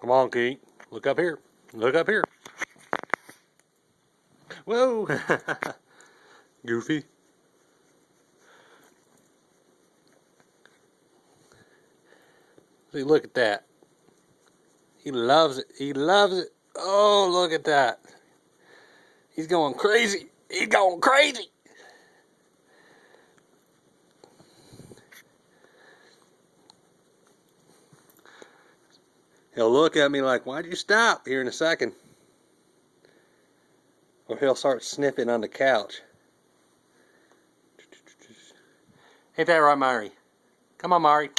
Come on, Kink. Look up here. Look up here. Whoa! Goofy. See, look at that. He loves it. He loves it. Oh, look at that. He's going crazy. He's going crazy. He'll look at me like, why'd you stop here in a second? Or he'll start sniffing on the couch. Ain't that right, Mari? Come on, Mari.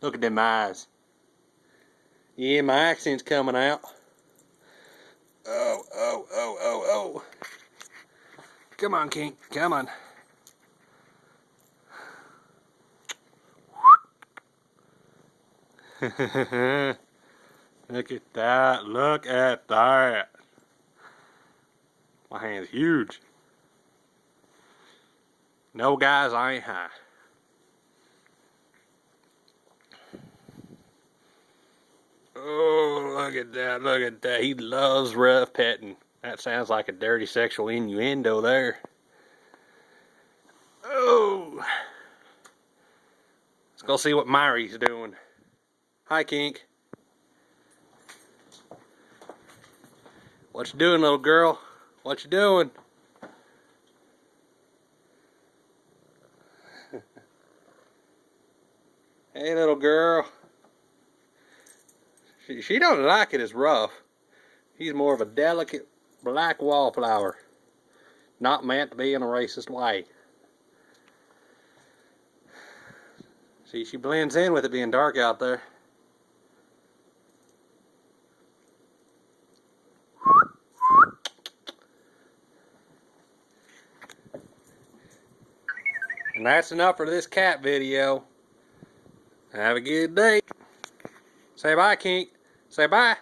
Look at them eyes. Yeah, my accent's coming out. Oh. Come on, Kink. Come on. Look at that. Look at that. My hand's huge. No, guys, I ain't high. Oh, look at that. Look at that. He loves rough petting. That sounds like a dirty sexual innuendo there. Oh. Let's go see what Mari's doing. Hi, Kink. What you doing, little girl? What you doing? Hey, little girl. She don't like it as rough. He's more of a delicate black wallflower. Not meant to be in a racist way. See, she blends in with it being dark out there. And that's enough for this cat video. Have a good day. Say bye, Kink. Say bye.